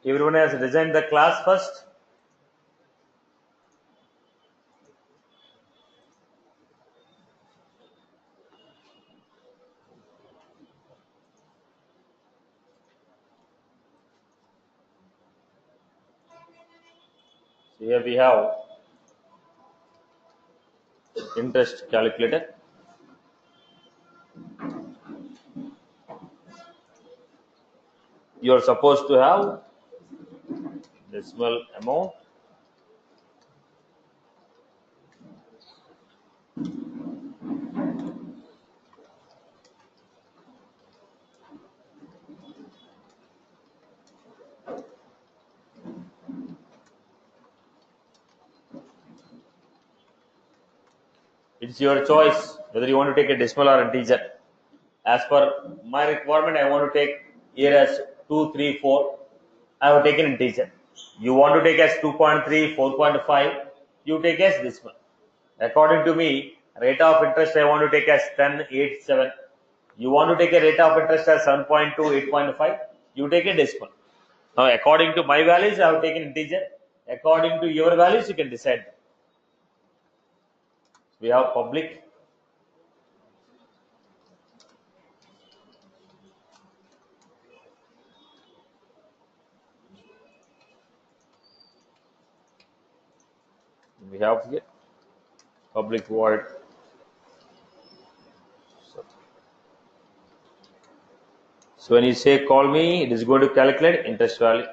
Everyone has designed the class first. So here we have interest calculator. You are supposed to have decimal amount. It's your choice whether you want to take a decimal or integer. As per my requirement, I want to take here as 2, 3, 4. I have taken integer. You want to take as 2.3, 4.5. You take as decimal. According to me, rate of interest I want to take as 10, 8, 7. You want to take a rate of interest as 7.2, 8.5. You take a decimal. Now, according to my values, I have taken integer. According to your values, you can decide. We have public. We have here public void. So when you say call me, it is going to calculate interest value.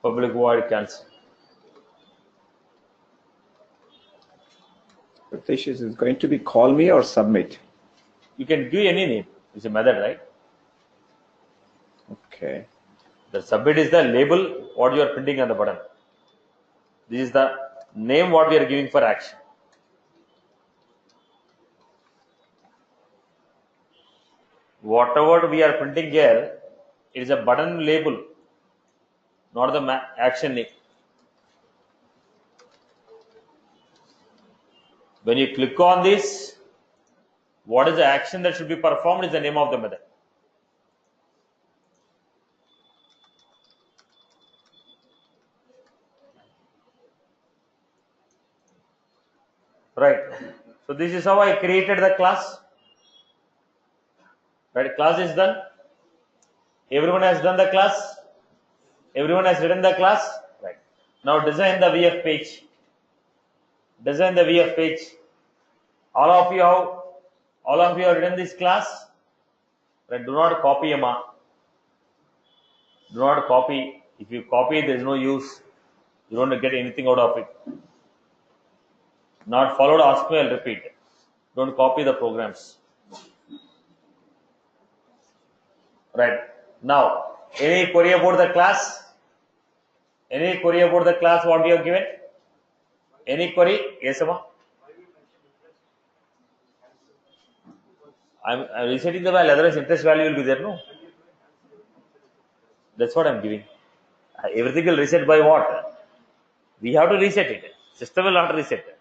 Public void cancel. Pratish, is it going to be call me or submit? You can give any name. It's a method, right? Okay. The submit is the label what you are printing on the button. This is the name what we are giving for action. Whatever we are printing here, it is a button label, not the action name. When you click on this, what is the action that should be performed is the name of the method. Right. So this is how I created the class. Right. Class is done. Everyone has done the class. Everyone has written the class. Right. Now design the VF page. Design the VF page. All of you have written this class. Right. Do not copy, Emma. Do not copy. If you copy, there is no use. You don't get anything out of it. Not followed, ask me, I'll repeat. Don't copy the programs. Right. Now, any query about the class? Any query about the class what we have given? Any query? Yes, Amma? I'm resetting the value, otherwise interest value will be there, no? That's what I'm giving. Everything will reset by what? We have to reset it. System will not reset it.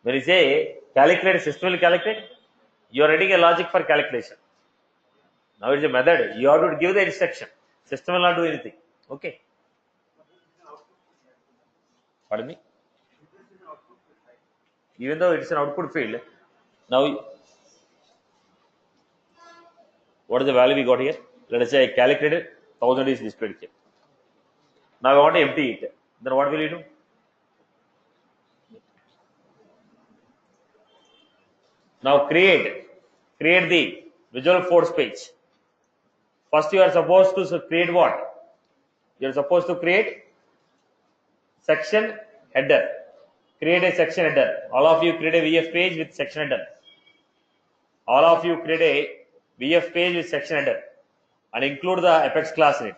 When you say calculate, system will calculate, you are writing a logic for calculation. Now it's a method. You have to give the instruction. System will not do anything. Okay. Pardon me? Even though it's an output field, now what is the value we got here? Let us say I calculated 1000 is displayed here. Now I want to empty it. Then what will you do? Now create the Visual Force page. First you are supposed to create what? You are supposed to create section header. Create a section header. All of you create a VF page with section header. All of you create a VF page with section header and include the Apex class in it.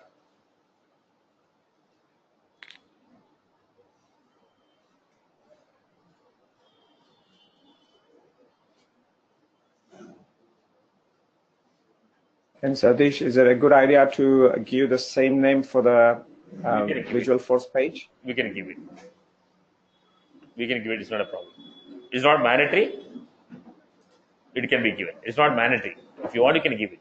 And Satish, is it a good idea to give the same name for the give it. Visual Force page? We can give it. It's not a problem. It's not mandatory. It can be given. It's not mandatory. If you want, you can give it.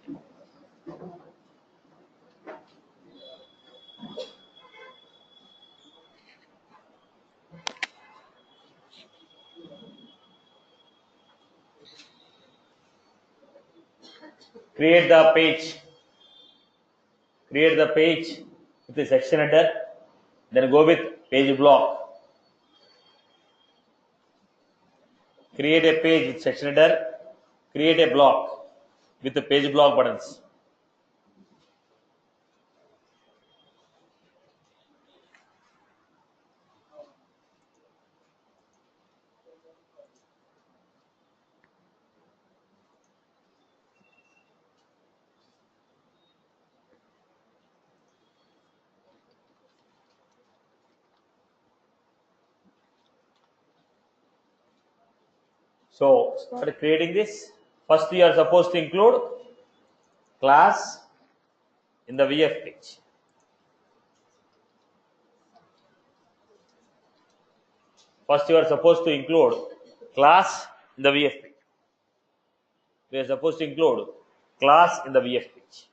Create the page. Create the page with the section header. Then go with page block. Create a page with section header. Create a block with the page block buttons. So start creating this. First, you are supposed to include class in the VF page. First, you are supposed to include class in the VF page. We are supposed to include class in the VF page.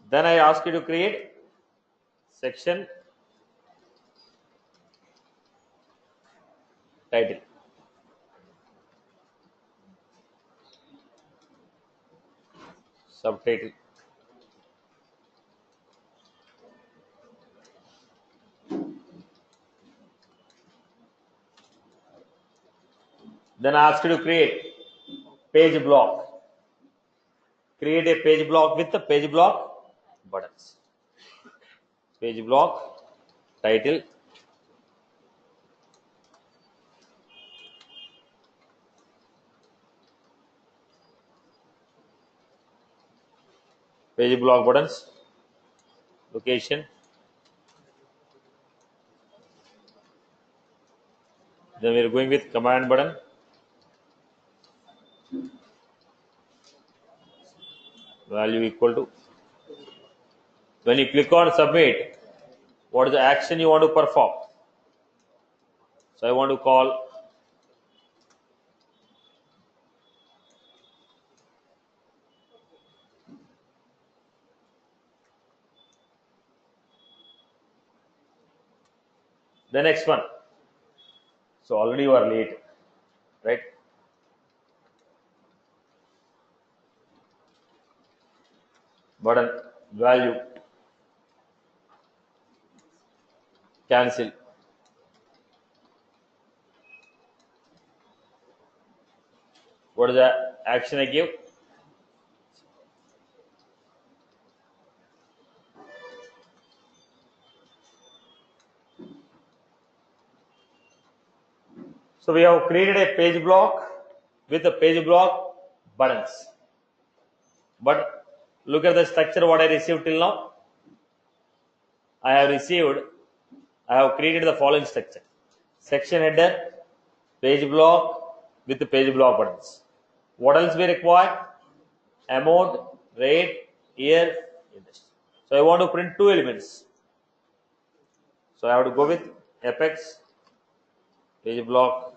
Then I ask you to create section title. Subtitle. Then I ask you to create page block. Create a page block with the page block buttons. Page block, title, page block buttons, location. Then we are going with command button. Value equal to. When you click on submit, what is the action you want to perform? So I want to call the next one. So already you are late, right? Button, value, cancel. What is the action I give? So we have created a page block with the page block buttons. But look at the structure what I received till now. I have created the following structure. Section header, page block with the page block buttons. What else we require? Amount, rate, year, industry. So I want to print two elements. So I have to go with apex, page block,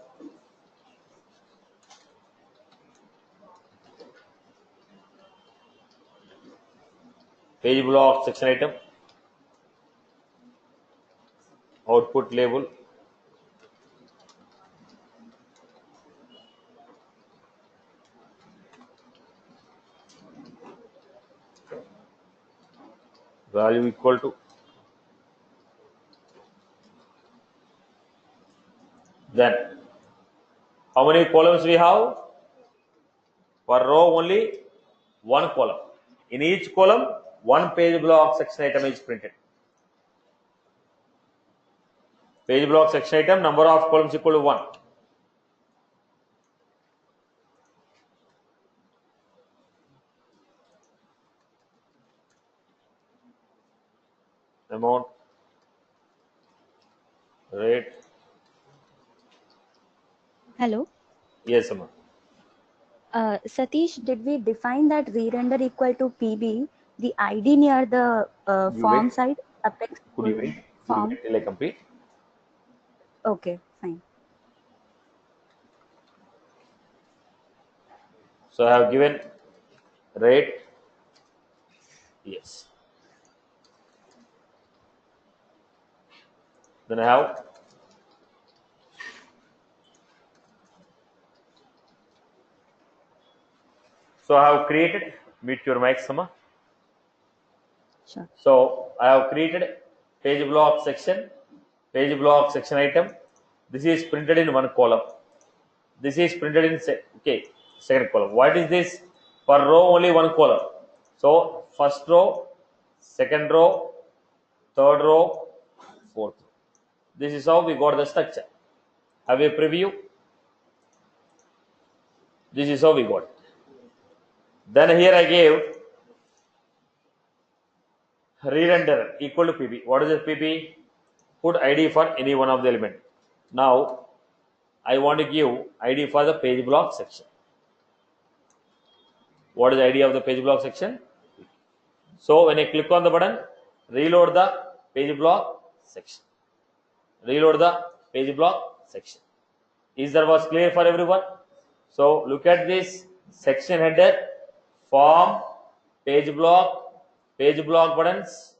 page block section item, output label, value equal to. Then how many columns we have? Per row only one column. In each column, one page block section item is printed. Page block section item, number of columns equal to 1. Amount, rate. Hello. Yes, Amma. Satish, did we define that re-render equal to PB, the ID near the You form wait. side, apex Could you full wait? Could you form? wait till I complete? Okay, fine. So I have given rate. Yes. Then I have. So I have created. Mute your mic, Sama. Sure. So I have created page block section item. This is printed in one column. This is printed in second column. What is this? Per row only one column. So first row, second row, third row, fourth row. This is how we got the structure. Have a preview. This is how we got it. Then here I gave re-render equal to PP. What is the PP? Put ID for any one of the element. Now I want to give ID for the page block section. What is the ID of the page block section? So when I click on the button, reload the page block section. Reload the page block section. Is that was clear for everyone? So look at this section header, form, page block buttons,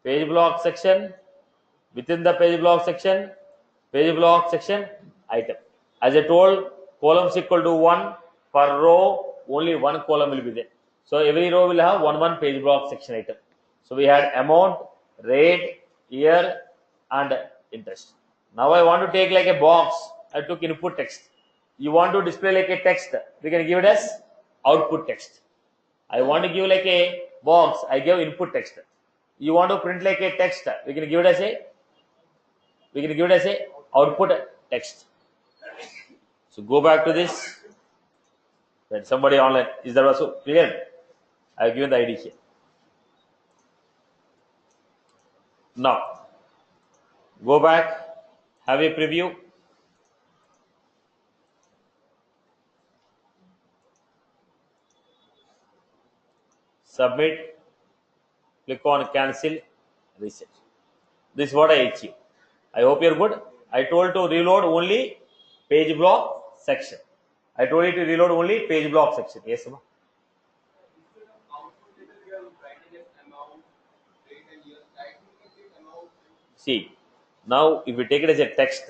page block section, within the page block section item. As I told, columns equal to 1 per row, only one column will be there. So every row will have one page block section item. So we had amount, rate, year, and interest. Now I want to take like a box. I took input text. You want to display like a text, we can give it as output text. I want to give like a box, I give input text. You want to print like a text, we can give it as a output text. So go back to this. When somebody online, is that also clear? I have given the ID here. Now go back, have a preview. Submit, click on cancel, reset. This is what I achieved. I hope you're good. I told to reload only page block section. I told you to reload only page block section. Yes, ma'am. See, now if we take it as a text,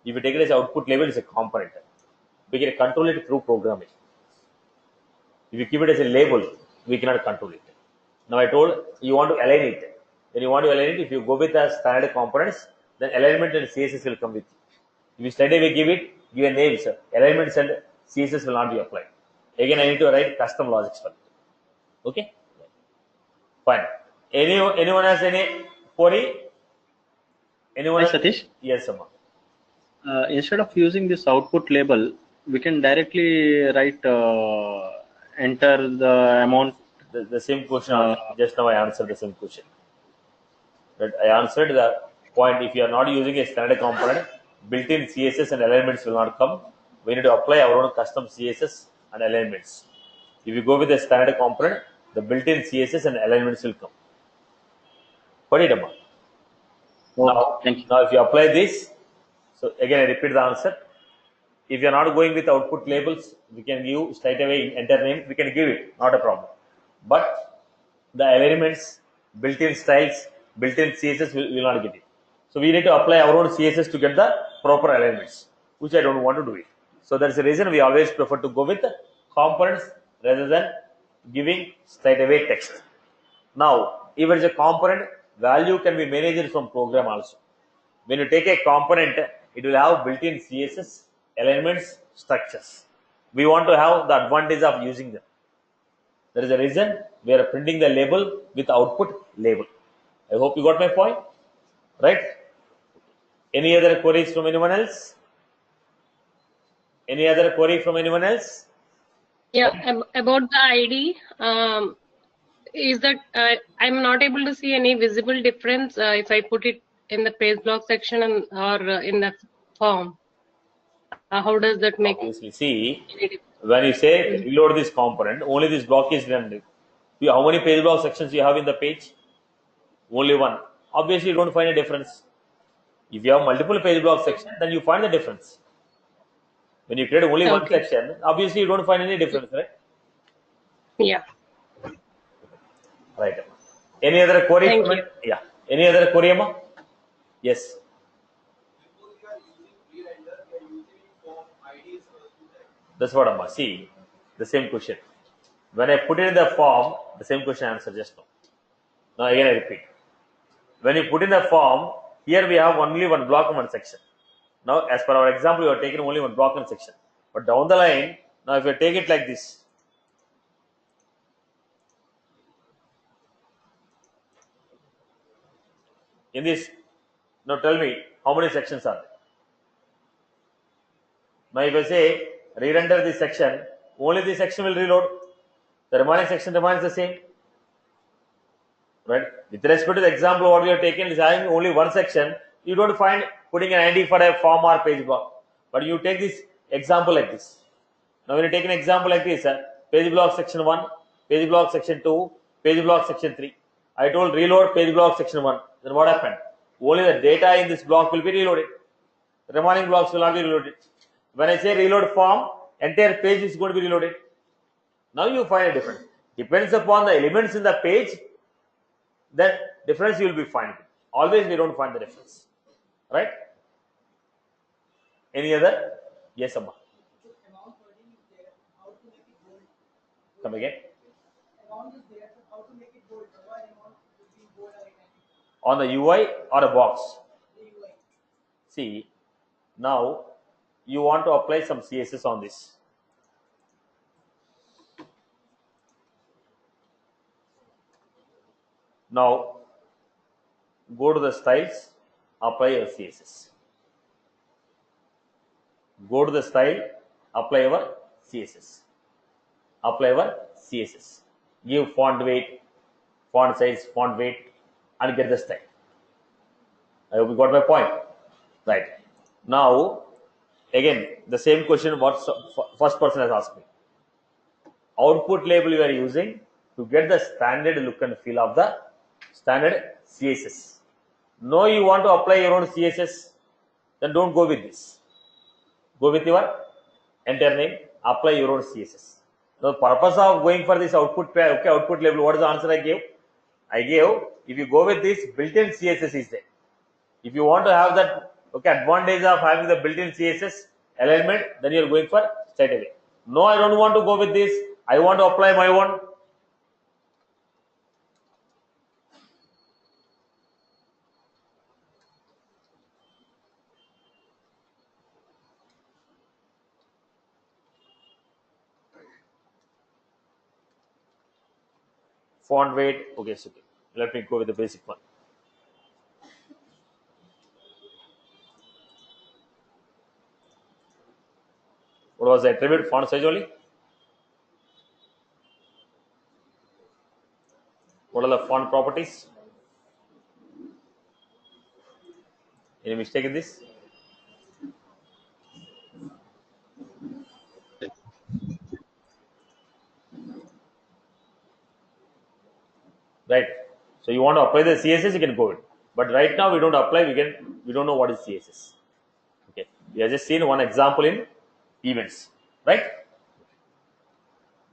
if we take it as output label, it's a component. We can control it through programming. If you keep it as a label, we cannot control it. Now I told you want to align it. When you want to align it, if you go with the standard components, then alignment and CSS will come with you. If you straight away give a name, sir, alignments and CSS will not be applied. Again, I need to write custom logics for it. Okay? Fine. Anyone has any query? Anyone? Hi, Satish. Yes, Amma. Instead of using this output label, we can directly write enter the amount. The same question. Just now I answered the same question. But I answered the point. If you are not using a standard component, built-in CSS and alignments will not come. We need to apply our own custom CSS and alignments. If you go with a standard component, the built-in CSS and alignments will come. Got it, Amma? Oh, thank you. Now, if you apply this, so again I repeat the answer. If you are not going with output labels, we can give straight away enter name. We can give it, not a problem. But the elements, built-in styles, built-in CSS will not get it. So we need to apply our own CSS to get the proper alignments, which I don't want to do it. So that's the reason we always prefer to go with components rather than giving straight away text. Now, if it's a component, value can be managed from program also. When you take a component, it will have built-in CSS, elements, structures. We want to have the advantage of using them. That is the reason we are printing the label with output label. I hope you got my point, right? Any other queries from anyone else? Any other query from anyone else? Yeah, about the ID, is that I'm not able to see any visible difference if I put it in the page block section or in the form. How does that make Obviously, see, any difference? when you say reload this component, only this block is redundant. How many page block sections you have in the page? Only one. Obviously, you don't find a difference. If you have multiple page block sections, then you find the difference. When you create only one Okay. section, obviously you don't find any difference, right? Yeah. Right. Any other query? Thank you. Yeah. Any other query, Amma? Yes. That's what Amma. See, the same question. When I put it in the form, the same question answer just now. Now again I repeat. When you put in the form, here we have only one block and one section. Now, as per our example, you are taking only one block and section. But down the line, now if you take it like this, in this, now tell me how many sections are there? Now, if I say re-render this section, only this section will reload. The remaining section remains the same. Right? With respect to the example, what we have taken is having only one section. You don't find putting an ID for a form or page block. But you take this example like this. Now, when you take an example like this, page block section 1, page block section 2, page block section 3. I told reload page block section 1. Then what happened? Only the data in this block will be reloaded. The remaining blocks will not be reloaded. When I say reload form, entire page is going to be reloaded. Now you find a difference. Depends upon the elements in the page, then difference you will be finding. Always we don't find the difference. Right? Any other? Yes, Amma. Come again. On the UI or a box? See, now you want to apply some CSS on this. Now, go to the styles, apply your CSS. Go to the style, apply your CSS. Apply your CSS. Give font weight, font size, font weight, and get the style. I hope you got my point. Right. Now, again, the same question what first person has asked me. Output label you are using to get the standard look and feel of the standard CSS. No, you want to apply your own CSS, then don't go with this. Go with your enter name, apply your own CSS. Now, the purpose of going for this output output label, what is the answer I gave? I gave, if you go with this, built-in CSS is there. If you want to have that advantage of having the built-in CSS alignment, then you are going for straight away. No, I don't want to go with this. I want to apply my own. Font weight. Okay, so let me go with the basic one. What was the attribute? Font size only. What are the font properties? Any mistake in this? Right. So you want to apply the CSS, you can go it. But right now we don't apply. We don't know what is CSS. Okay. We have just seen one example in events. Right.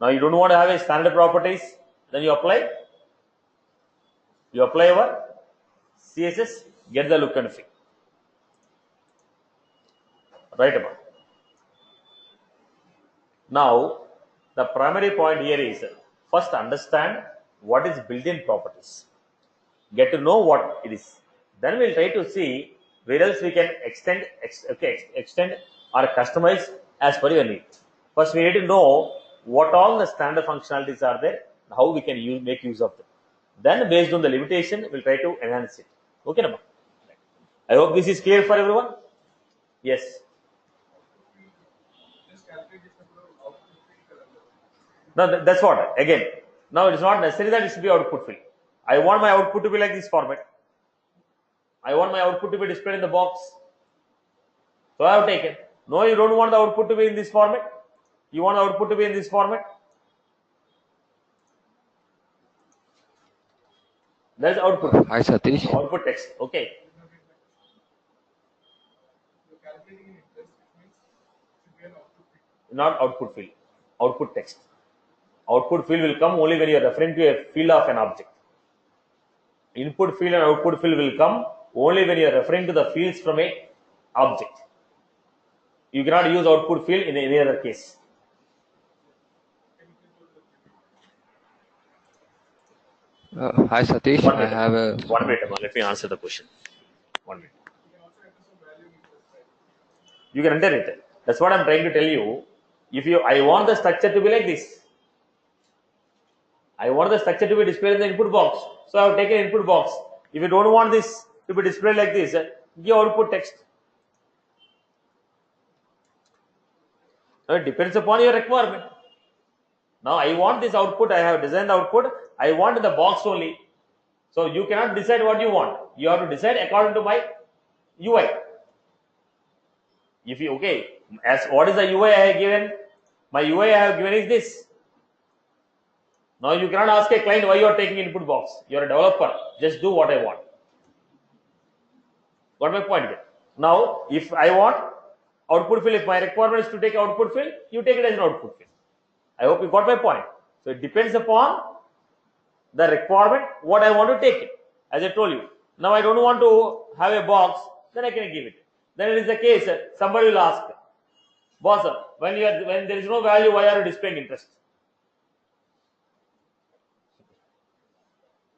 Now you don't want to have a standard properties. Then you apply. You apply your CSS. Get the look and feel. Right about. Now the primary point here is first understand what is built-in properties. Get to know what it is. Then we'll try to see where else we can extend or customize as per your need. First, we need to know what all the standard functionalities are there, how we can make use of them. Then, based on the limitation, we'll try to enhance it. Okay, Nama? I hope this is clear for everyone. Yes. No, that's what. Again, now it is not necessary that it should be output field. I want my output to be like this format. I want my output to be displayed in the box. So I have taken. No, you don't want the output to be in this format. You want the output to be in this format. That's output. Hi Satish. Output text. Okay. Not output field. Output text. Output field will come only when you are referring to a field of an object. Input field and output field will come only when you are referring to the fields from a object. You cannot use output field in any other case. Hi Satish. One I minute. have a 1 minute. Let me answer the question. 1 minute. You can enter it. That's what I'm trying to tell you. I want the structure to be like this. I want the structure to be displayed in the input box. So I have taken input box. If you don't want this to be displayed like this, give output text. Now it depends upon your requirement. Now I want this output. I have designed the output. I want in the box only. So you cannot decide what you want. You have to decide according to my UI. If you as what is the UI I have given? My UI I have given is this. Now you cannot ask a client why you are taking input box. You are a developer. Just do what I want. Got my point here? Now, if I want output field, if my requirement is to take output field, you take it as an output field. I hope you got my point. So it depends upon the requirement what I want to take it. As I told you. Now I don't want to have a box, then I can give it. Then it is the case. Somebody will ask, boss, when there is no value, why are you displaying interest?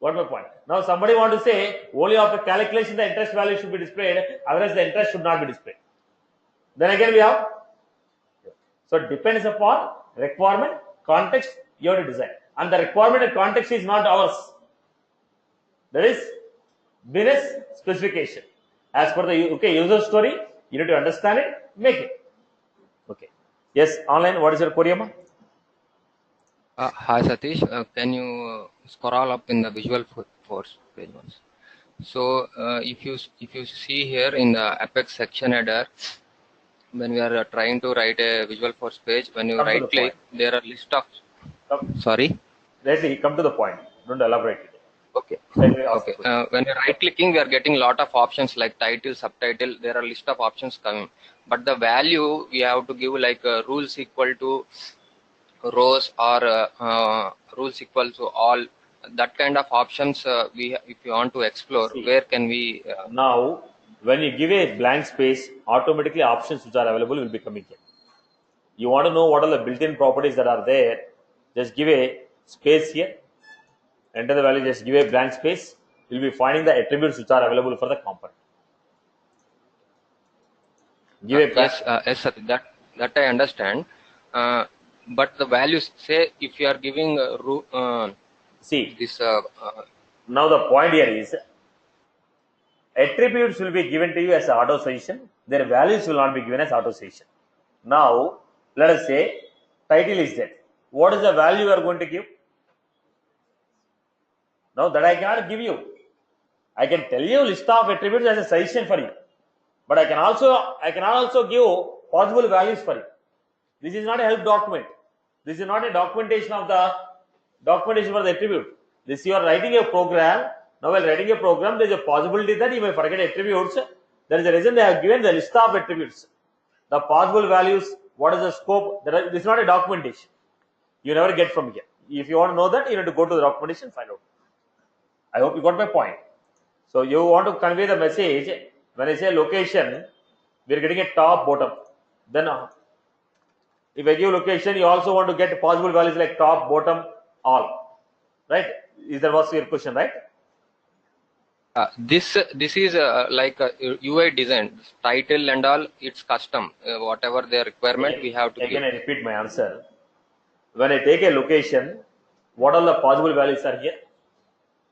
Got my point. Now somebody want to say only after calculation the interest value should be displayed, otherwise the interest should not be displayed. Then again we have. So it depends upon requirement, context, you have to design. And the requirement and context is not ours. That is business specification. As per the user story, you need to understand it, make it. Okay. Yes, online, what is your query, Amma? Hi Satish. Can you scroll up in the Visual Force page once? So if you see here in the Apex section header, when we are trying to write a Visual Force page, when you right click, there are list of. Sorry. Let come to the point. Don't elaborate it. Okay. Okay. When you're right clicking, we are getting a lot of options like title, subtitle. There are list of options coming, but the value we have to give like rules equal to rows or rules equal to all. That kind of options if you want to explore, where can we? Now, when you give a blank space, automatically options which are available will be coming here. You want to know what are the built-in properties that are there? Just give a space here. Enter the value. Just give a blank space. You'll be finding the attributes which are available for the component. Give a yes, that I understand. But the values, say if you are giving see this. Now the point here is attributes will be given to you as auto suggestion. Their values will not be given as auto suggestion. Now let us say title is there. What is the value you are going to give? Now that I cannot give you. I can tell you list of attributes as a suggestion for you, but I can also give possible values for you. This is not a help document. This is not a documentation of the documentation for the attribute. This you are writing a program. Now while writing a program, there is a possibility that you may forget attributes. There is a reason they have given the list of attributes. The possible values, what is the scope? This is not a documentation. You never get from here. If you want to know that, you need to go to the documentation, find out. I hope you got my point. So you want to convey the message. When I say location, we are getting a top, bottom. Then if I give location, you also want to get possible values like top, bottom, all. Right? That was your question, right? This is like a UI design, title and all. It's custom. Whatever the requirement, we have to. Again, I repeat my answer. When I take a location, what all the possible values are here?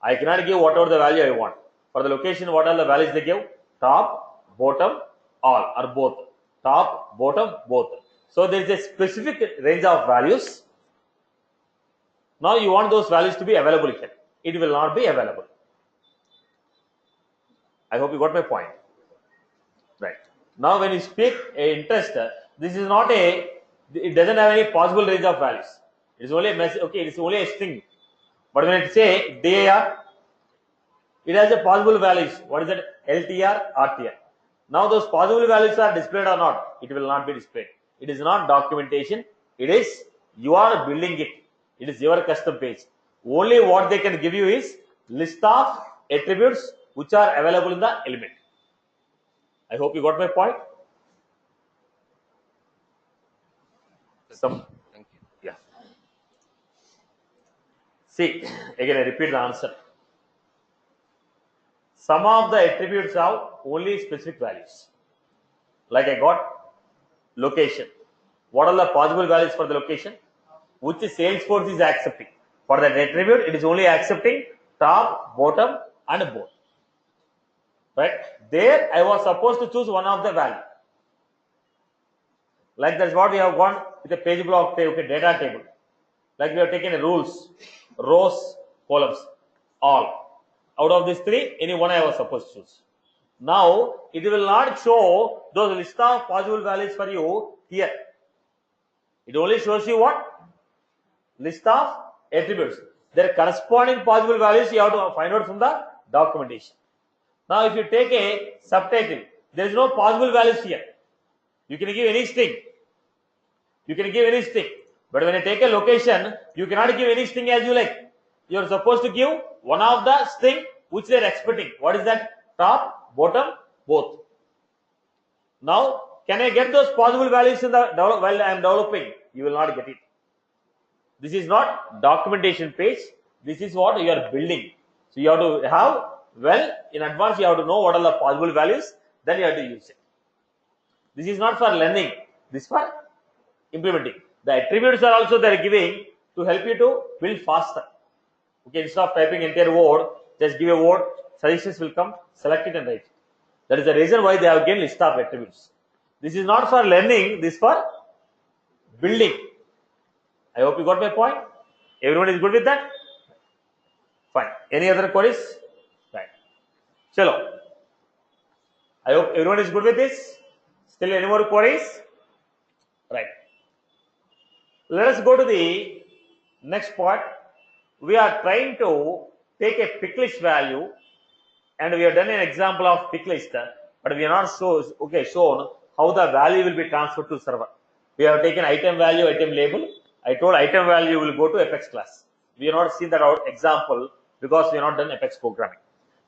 I cannot give whatever the value I want. For the location, what are the values they give? Top, bottom, all, or both. Top, bottom, both. So there is a specific range of values. Now you want those values to be available here. It will not be available. I hope you got my point. Right. Now when you speak a interest, this is not a, it doesn't have any possible range of values. It is only a message, okay, it is only a string. But when it say DAR, it has a possible values. What is that? LTR, RTR. Now those possible values are displayed or not? It will not be displayed. It is not documentation. It is, you are building it. It is your custom page. Only what they can give you is list of attributes which are available in the element. I hope you got my point. Some, Thank you. yeah. See, again I repeat the answer. Some of the attributes have only specific values. Like I got location. What are the possible values for the location? Which Salesforce is accepting. For that attribute, it is only accepting top, bottom, and both. Right? There, I was supposed to choose one of the value. Like that's what we have gone with a page block table, okay, data table. Like we have taken rules, rows, columns, all. Out of these three, any one I was supposed to choose. Now, it will not show those list of possible values for you here. It only shows you what? List of attributes. Their corresponding possible values you have to find out from the documentation. Now, if you take a subtitle, there is no possible values here. You can give any string. You can give any string. But when you take a location, you cannot give any string as you like. You are supposed to give one of the string which they are expecting. What is that? Top, bottom, both. Now, can I get those possible values in the while I am developing? You will not get it. This is not documentation page. This is what you are building. So you have to have, well, in advance you have to know what are the possible values, then you have to use it. This is not for learning. This is for implementing. The attributes are also they are giving to help you to build faster. Okay, instead of typing entire word, just give a word, suggestions will come, select it and write it. That is the reason why they have again list of attributes. This is not for learning, this is for building. I hope you got my point. Everyone is good with that? Fine. Any other queries? Right. Chalo. I hope everyone is good with this. Still any more queries? Right. Let us go to the next part. We are trying to take a pick list value and we have done an example of pick list, but we are not shown how the value will be transferred to server. We have taken item value, item label. I told item value will go to Apex class. We have not seen that out example because we have not done Apex programming.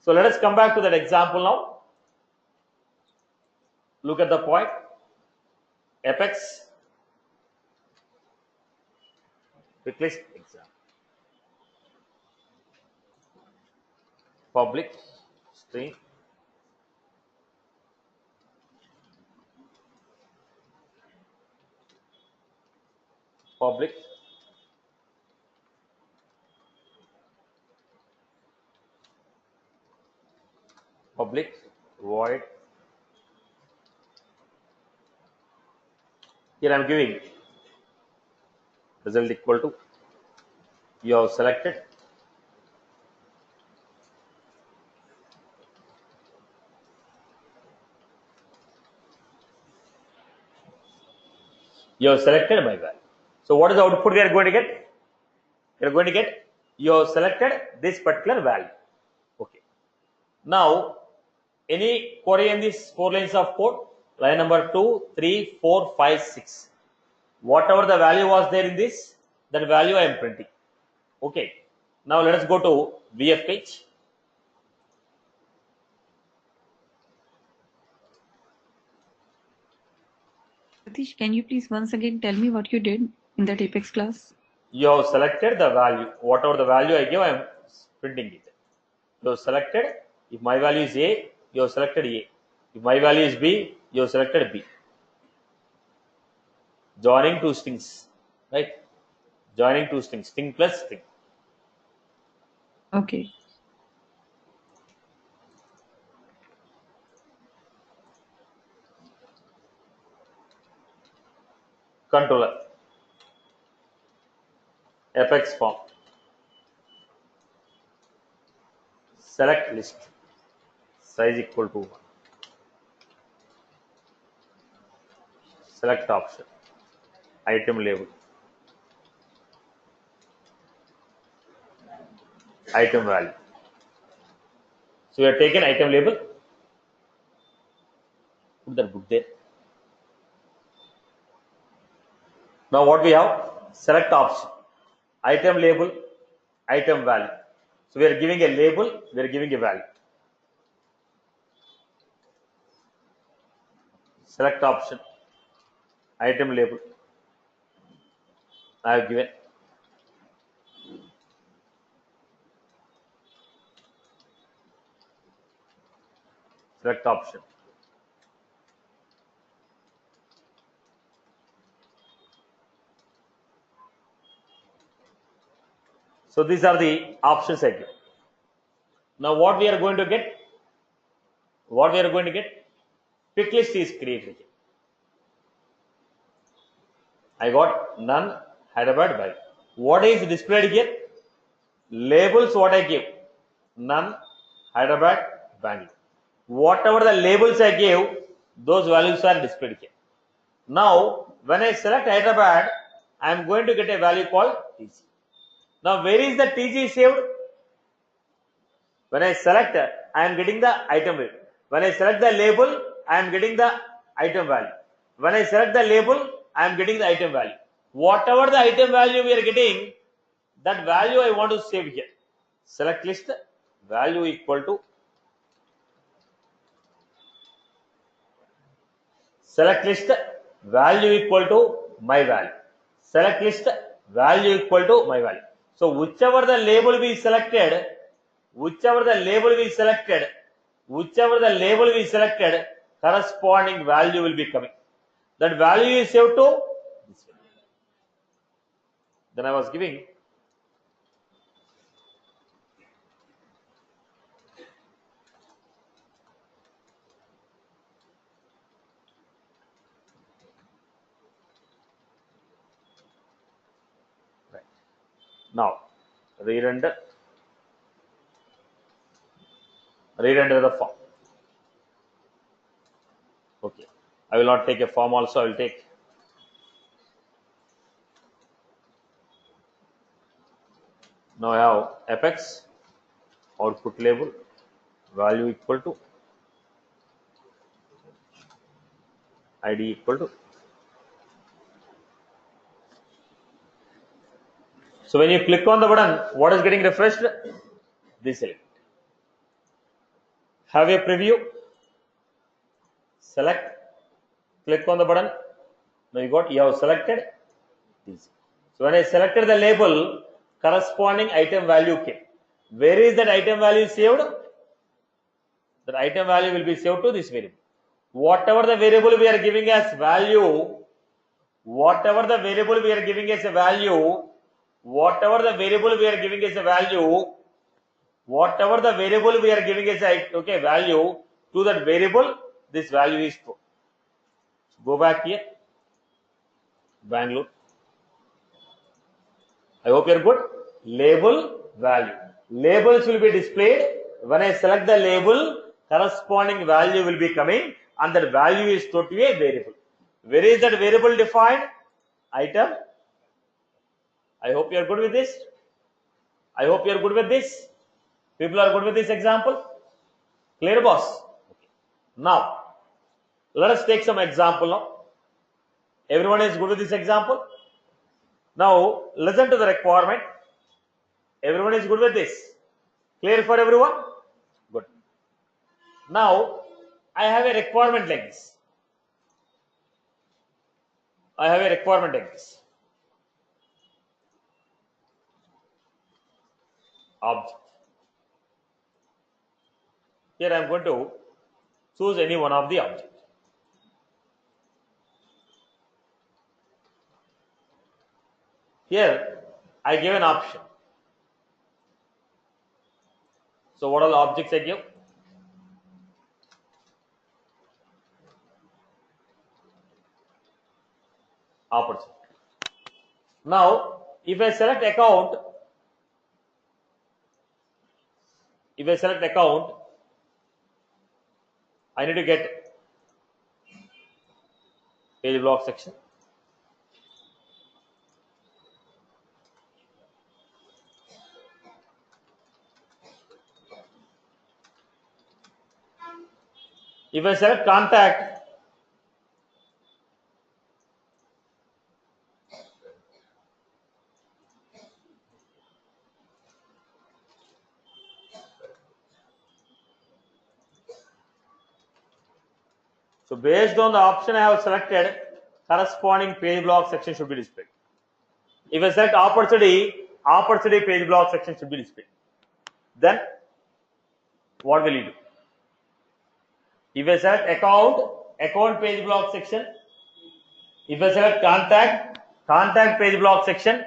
So let us come back to that example now. Look at the point. Apex pick list example. Public string public public void. Here I am giving result equal to, you have selected my value. So what is the output we are going to get? We are going to get, you have selected this particular value. Okay. Now, any query in these 4 lines of code? Line number 2, 3, 4, 5, 6. Whatever the value was there in this, that value I am printing. Okay. Now let us go to VF page. Satish, can you please once again tell me what you did in that Apex class? You have selected the value. Whatever the value I give, I am printing it. You have selected, if my value is A, you have selected A. If my value is B, you have selected B. Joining two strings, right? Joining two strings, string plus string. Okay. Controller. Apex form. Select list. Size equal to 1. select option, item label, item value. So we have taken item label, put that book there. Now what we have? Select option, item label, item value. So we are giving a label, we are giving a value. Select option, item label. I have given. Select option. So these are the options I give. Now what we are going to get? What we are going to get? Pick list is created. I got none, Hyderabad by. What is displayed here? Labels what I give. None, Hyderabad, Bangalore. Whatever the labels I gave, those values are displayed here. Now, when I select Hyderabad, I am going to get a value called TG. Now, where is the TG saved? When I select, I am getting the item value. When I select the label, I am getting the item value. When I select the label, I am getting the item value. Whatever the item value we are getting, that value I want to save here. Select list, value equal to, select list, value equal to my value. Select list, value equal to my value. So whichever the label we selected, corresponding value will be coming. That value is saved to this one. Then I was giving right. Now re-render the form. Okay, I will not take a form also, I will take now I have apex output label value equal to id equal to. So when you click on the button, what is getting refreshed? This element. Have a preview, select, click on the button. Now you have selected this. So when I selected the label, corresponding item value came. Where is that item value saved? That item value will be saved to this variable. Whatever the variable we are giving as value, whatever the variable we are giving as a value, whatever the variable we are giving as a value, whatever the variable we are giving as a value to that variable, this value is true. Go back here, Bangalore. I hope you are good. Label value. Labels will be displayed. When I select the label, corresponding value will be coming, and that value is stored to a variable. Where is that variable defined? Item. I hope you are good with this. I hope you are good with this. People are good with this example. Clear, boss? Okay. Now, let us take some example now. Everyone is good with this example? Now, listen to the requirement. Everyone is good with this? Clear for everyone? Good. Now, I have a requirement like this. I have a requirement like this. Object. Here I am going to choose any one of the objects. Here I give an option. So what are the objects I give? Opportunity. Now, if I select account, I need to get page block section. If I select contact, so based on the option I have selected, corresponding page block section should be displayed. If I select opportunity page block section should be displayed. Then what will you do? If I select account page block section. If I select contact page block section.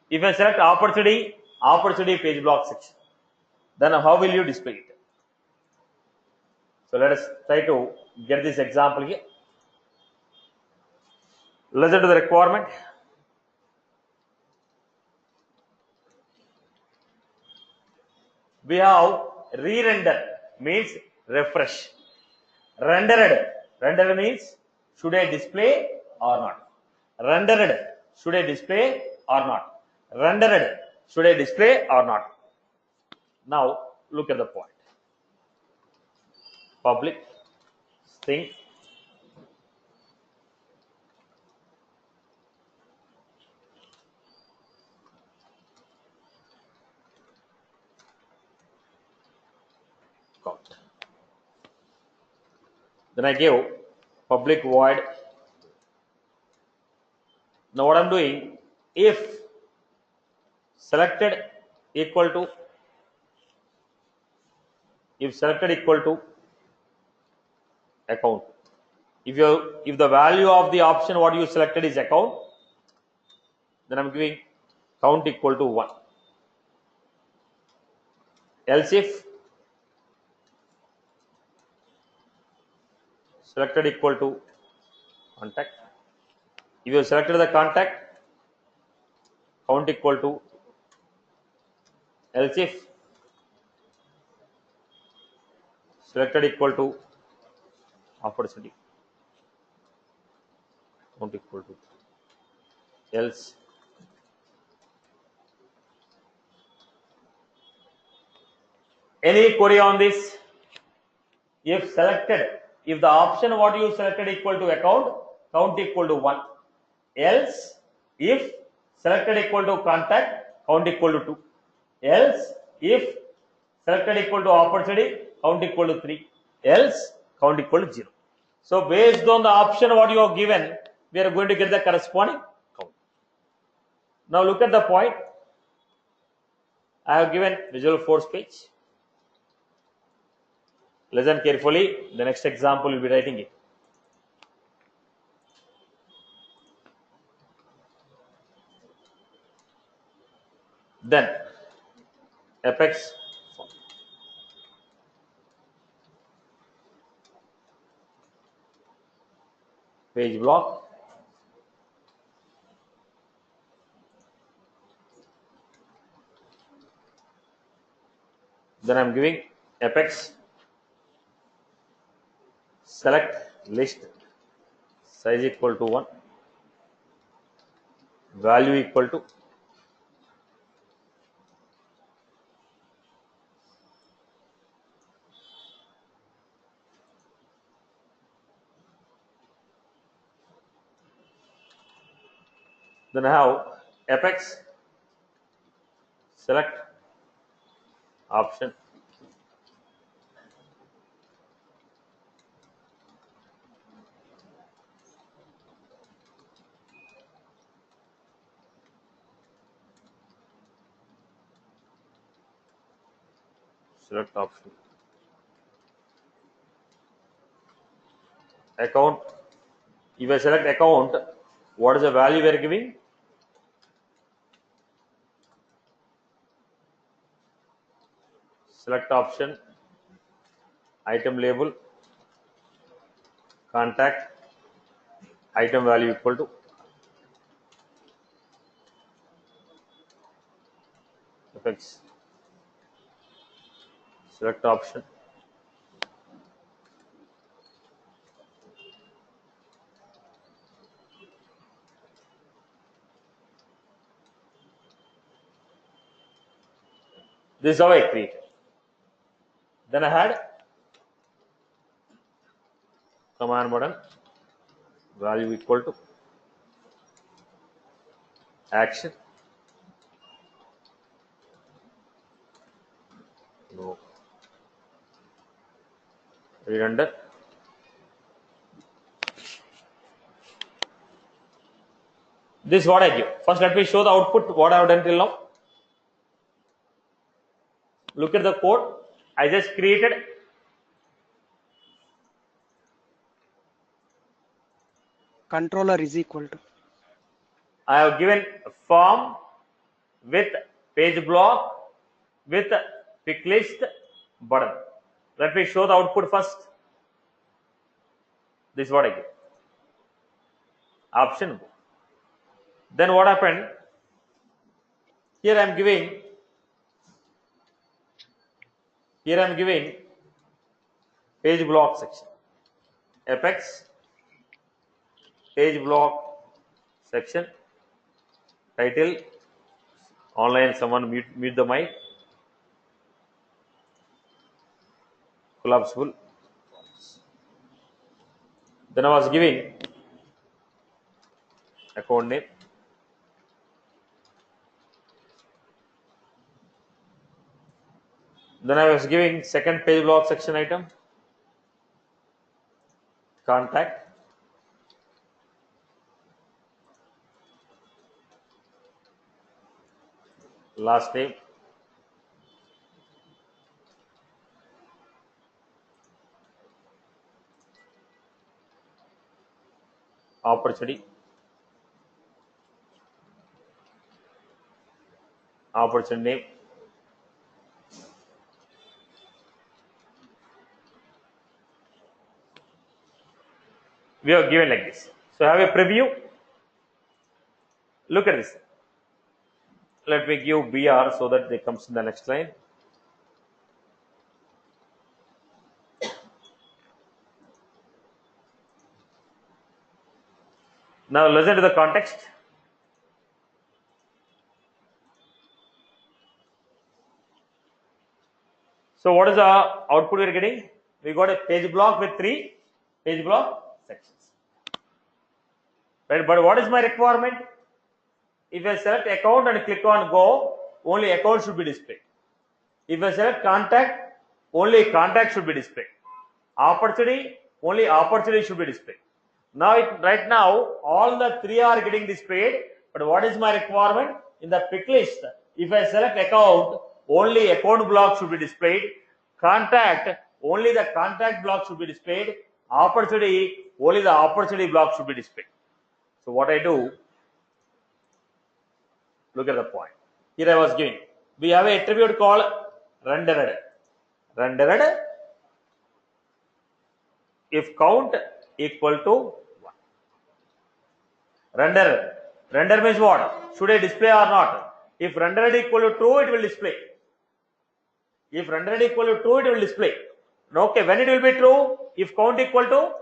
If I select opportunity page block section. Then how will you display it? So let us try to get this example here. Listen to the requirement. We have re-render means refresh. Rendered means should I display or not? Rendered should I display or not? Rendered should I display or not? Now look at the point. Public string count. Then I give public void. Now what I'm doing, if selected equal to account. If the value of the option what you selected is account, then I'm giving count equal to 1. Else if selected equal to contact. If you selected the contact, count equal to. Else if selected equal to opportunity, count equal to. Else any query on this? If the option what you selected equal to account, count equal to 1. Else if selected equal to contact, count equal to 2. Else if selected equal to opportunity, count equal to 3. Else count equal to 0. So based on the option what you have given, we are going to get the corresponding count. Now look at the point. I have given Visual Force page. Listen carefully. The next example will be writing it. Then apex page block. Then I'm giving apex select list size equal to 1, value equal to then I have apex select option select option account. If I select account, what is the value we are giving? Select option item label contact item value equal to apex select option This is how I created. Then I had command button value equal to action. No. Render. This is what I give. First, let me show the output what I have done till now. Look at the code. I just created controller is equal to. I have given a form with page block with pick list button. Let me show the output first. This is what I give. Option. Then what happened? Here I am giving page block section. Apex page block section. Title online. Someone mute the mic. Collapsible. Then I was giving account name. Then I was giving second page block section item. Contact. Last name. Opportunity. Opportunity name. We are given like this. So have a preview. Look at this. Let me give BR so that it comes in the next line. Now listen to the context. So what is the output we are getting? We got a page block with 3 page block sections. Right? But what is my requirement? If I select account and click on go, only account should be displayed. If I select contact, only contact should be displayed. Opportunity, only opportunity should be displayed. Now, right now, all the 3 are getting displayed. But what is my requirement? In the pick list, if I select account, only account block should be displayed. Contact, only the contact block should be displayed. Opportunity, only the opportunity block should be displayed. So what I do, look at the point. Here I was giving. We have an attribute called rendered. Rendered if count equal to 1. Render means what? Should I display or not? If rendered equal to true, it will display. If rendered equal to true, it will display. Okay, when it will be true? If count equal to 1.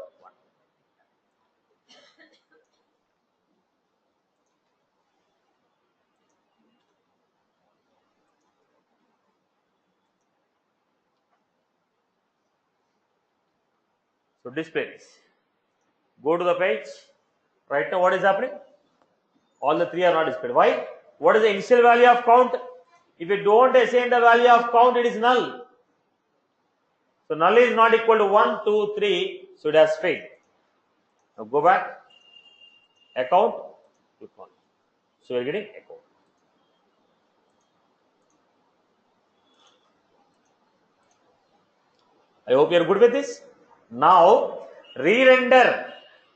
So display this. Go to the page. Right now, what is happening? All the 3 are not displayed. Why? What is the initial value of count? If you don't assign the value of count, it is null. So null is not equal to 1, 2, 3. So it has failed. Now go back. Account. Click on. So we are getting account. I hope you are good with this. Now re-render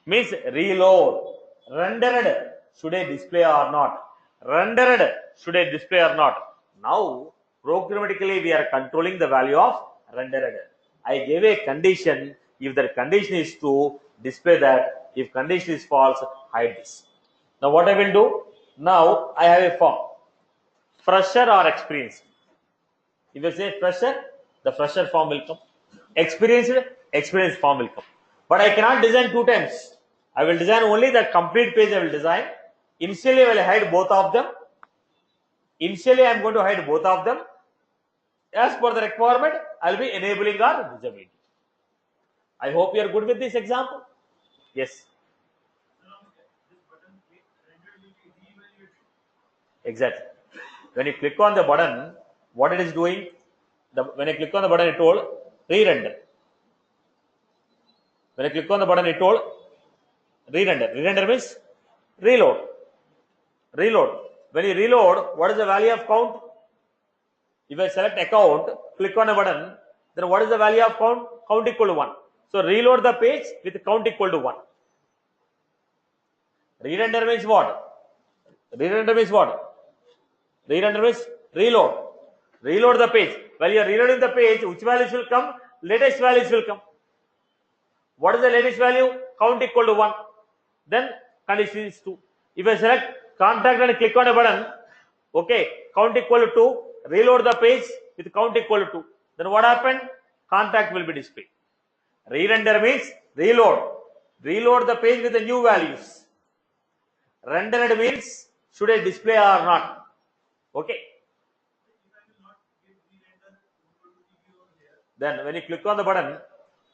means reload. Rendered, should I display or not? Rendered, should I display or not? Now programmatically we are controlling the value of rendered. I gave a condition. If the condition is true, display that. If condition is false, hide this. Now what I will do? Now I have a form. Fresher or experienced. If I say fresher, the fresher form will come. Experienced form will come. But I cannot design 2 times. I will design only the complete page I will design. Initially I will hide both of them. Initially I am going to hide both of them. as per the requirement, I'll be enabling or disabling. I hope you are good with this example. Yes. Exactly. When you click on the button, what it is doing, when I click on the button, it told re-render. When I click on the button, it told re-render. Re-render means reload. Reload. When you reload, what is the value of count? If I select account, click on a button, then what is the value of count? Count equal to 1. So reload the page with count equal to 1. Re-render means what? Re-render means what? Re-render means reload. Reload the page. While you are reloading the page, which values will come? Latest values will come. What is the latest value? Count equal to 1. Then condition is 2. If I select contact and click on a button, okay, count equal to 2, reload the page with count equal to 2. Then what happened? Contact will be displayed. Re-render means reload. Reload the page with the new values. Rendered means should I display or not? Okay. Then when you click on the button,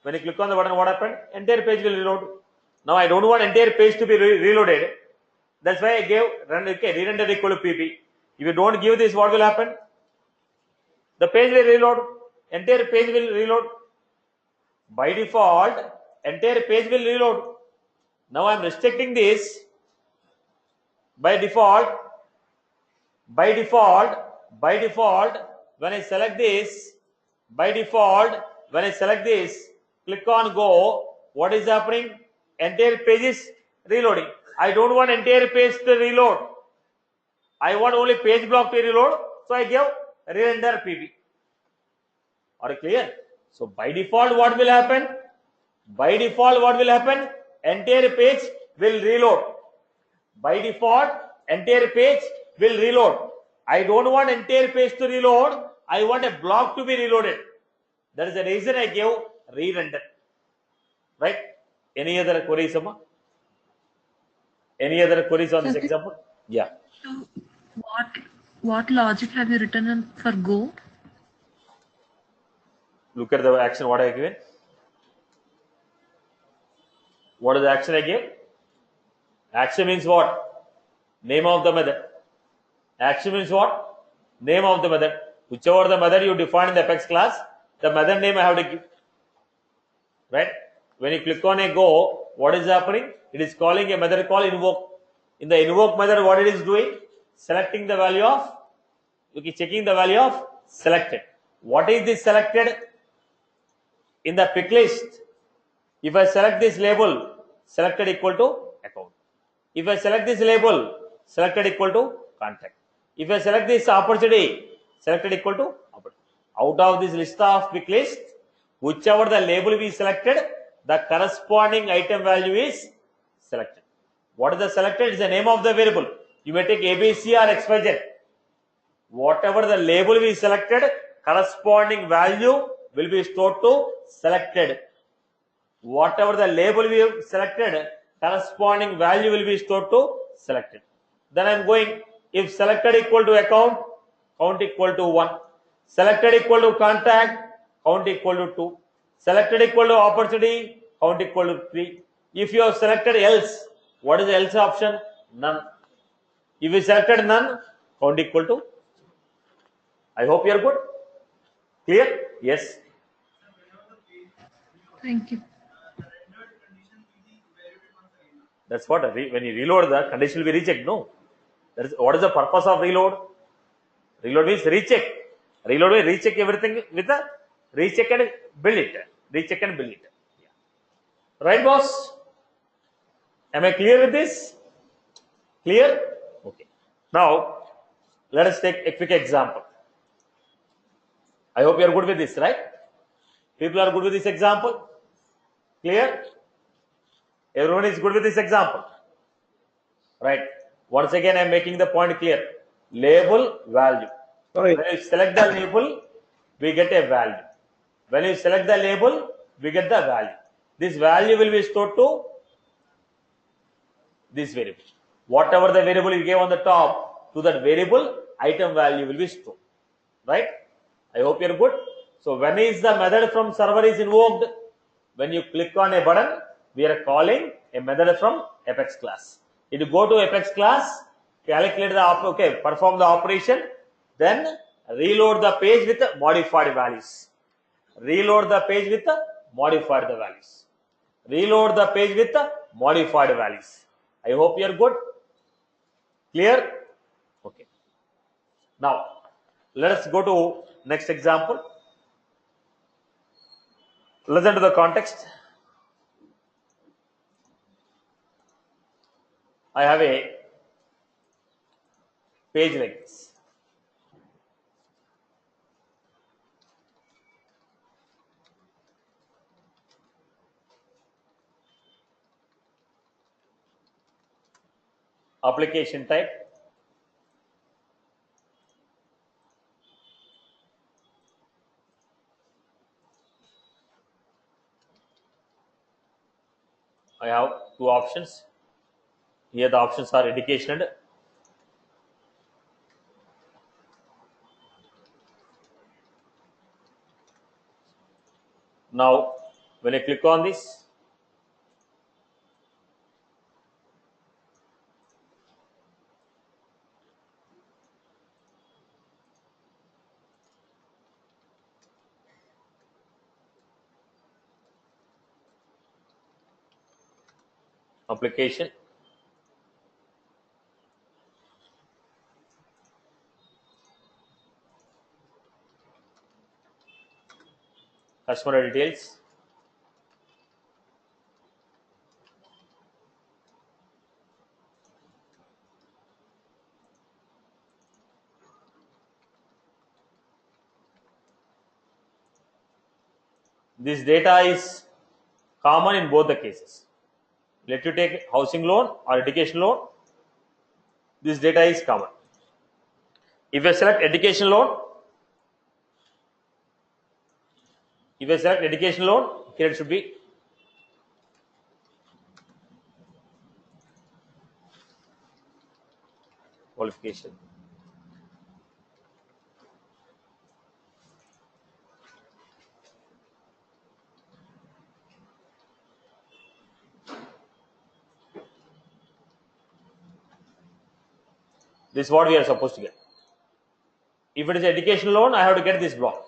what happened? Entire page will reload. Now I don't want entire page to be reloaded. That's why I gave re-render equal to PP. If you don't give this, what will happen? The page will reload. Entire page will reload. By default, entire page will reload. Now I am restricting this. By default, when I select this, click on go, what is happening? Entire page is reloading. I don't want entire page to reload. I want only page block to reload. So I give re-render PB. Are you clear? So by default, what will happen? Entire page will reload. By default, entire page will reload. I don't want entire page to reload. I want a block to be reloaded. That is the reason I gave re-render. Right? Any other queries, Amma? Any other queries on this example? Yeah. So what logic have you written for Go? Look at the action what I given. What is the action I gave? Action means what? Name of the method. Action means what? Name of the method. Whichever the method you define in the Apex class, the method name I have to give. Right? When you click on a go, what is happening? It is calling a method called invoke. In the invoke method, what it is doing? Selecting the value of, checking the value of selected. What is this selected? In the pick list, if I select this label, selected equal to account. If I select this label, selected equal to contact. If I select this opportunity, selected equal to opportunity. Out of this list of pick list, whichever the label we selected, the corresponding item value is selected. What is the selected? Is the name of the variable. You may take ABC or XYZ. Whatever the label we selected, corresponding value will be stored to selected. Whatever the label we have selected, corresponding value will be stored to selected. Then I am going, if selected equal to account, count equal to 1. Selected equal to contact, count equal to 2. Selected equal to opportunity, count equal to 3. If you have selected else, what is the else option? None. If you selected none, count equal to. I hope you are good. Clear? Yes. Thank you. That's what when you reload, the condition will be rechecked. No, that is what is the purpose of reload? Reload means recheck. Reload means recheck everything with the recheck and build it. Recheck and build it. Yeah. Right, boss? Am I clear with this? Clear? Okay. Now let us take a quick example. I hope you are good with this, right? People are good with this example. Clear? Everyone is good with this example. Right. Once again, I am making the point clear. Label value. Sorry. When you select the label, we get a value. When you select the label, we get the value. This value will be stored to this variable. Whatever the variable you gave on the top, to that variable, item value will be stored. Right? I hope you're good. So when is the method from server is invoked? When you click on a button, we are calling a method from Apex class. If you go to Apex class, calculate the perform the operation, then reload the page with modified values. Reload the page with modified the values. Reload the page with modified values. I hope you are good. Clear? Okay. Now, let us go to next example. Listen to the context. I have a page like this. Application type. I have two options. Here the options are education and now when I click on this, application, customer details, this data is common in both the cases. Let you take housing loan or education loan, this data is common. If I select education loan, here it should be qualification. This is what we are supposed to get. If it is education loan, I have to get this block.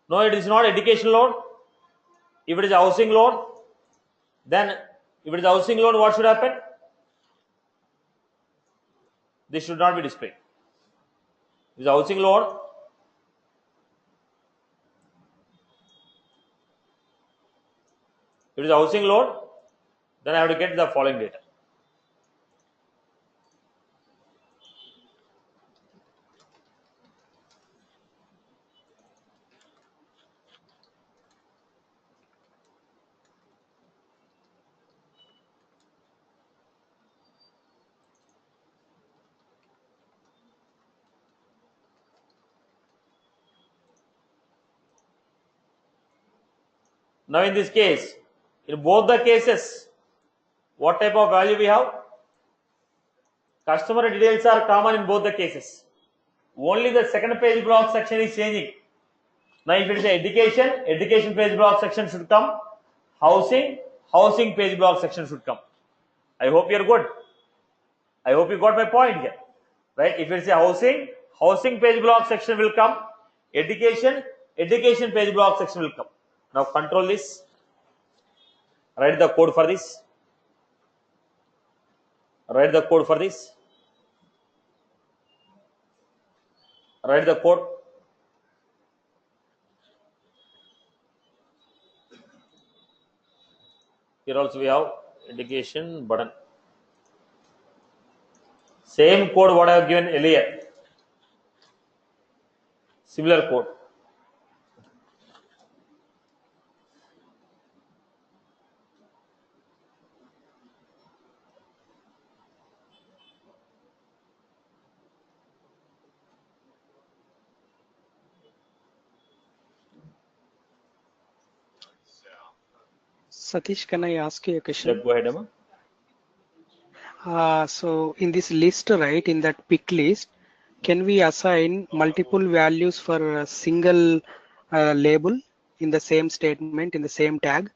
No, it is not education loan. If it is a housing loan, then if it is a housing loan, what should happen? This should not be displayed. If it is a housing loan, then I have to get the following data. Now in this case, in both the cases, what type of value we have? Customer details are common in both the cases. Only the second page block section is changing. Now if it is education page block section should come. Housing page block section should come. I hope you are good. I hope you got my point here. Right? If it is a housing page block section will come. Education page block section will come. Now control this. Write the code for this. Write the code. Here also we have education button. Same code what I have given earlier. Similar code. Satish, can I ask you a question? Go ahead, Emma. So in this list, right, in that pick list, can we assign multiple values for a single label in the same statement, in the same tag?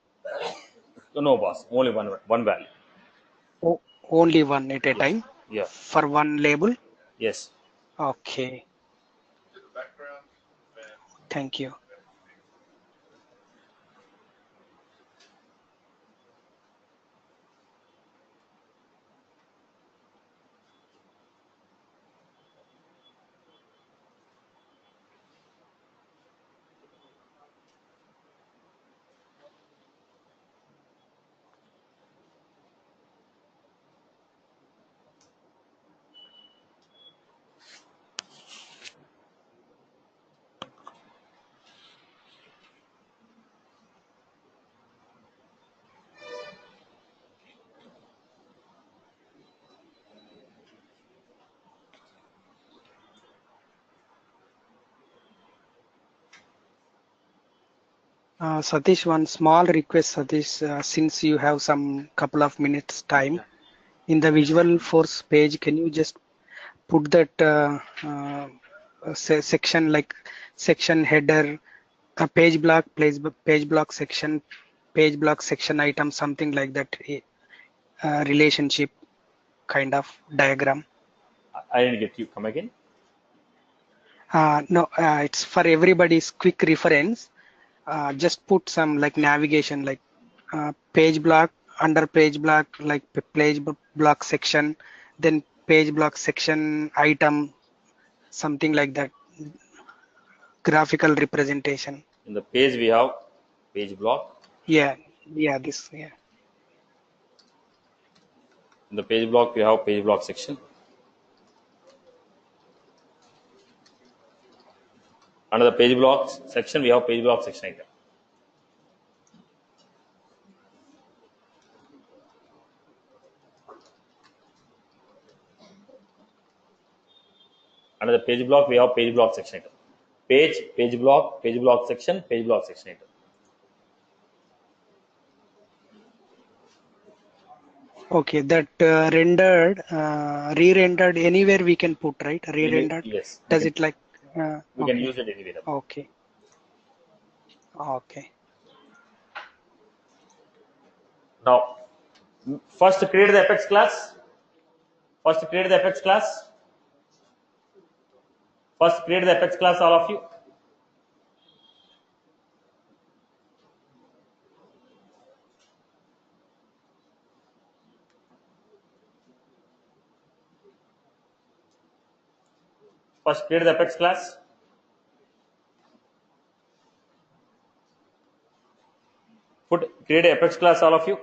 No, boss. Only one value. Only one at a Yes. time Yeah. for one label? Yes. Okay. Thank you. Satish, one small request, Satish, since you have some couple of minutes time, in the visual force page, can you just put that section like section header, page block section item, something like that, relationship kind of diagram. I didn't get you. Come again. No, it's for everybody's quick reference. Just put some like navigation, like page block, under page block, like block section, then page block section item, something like that. Graphical representation. In the page we have page block. Yeah, this, yeah. In the page block we have page block section. Under the page block section we have page block section item. Under the page block we have page block section item. Page block section, page block section item. Okay, that re-rendered anywhere we can put, right? Re-rendered. Yes. Does it like? We can Okay. use it anywhere. Okay. Okay. Now, first create the Apex class. First create the Apex class. First create the Apex class, all of you. First create the Apex class. Create a Apex class, all of you.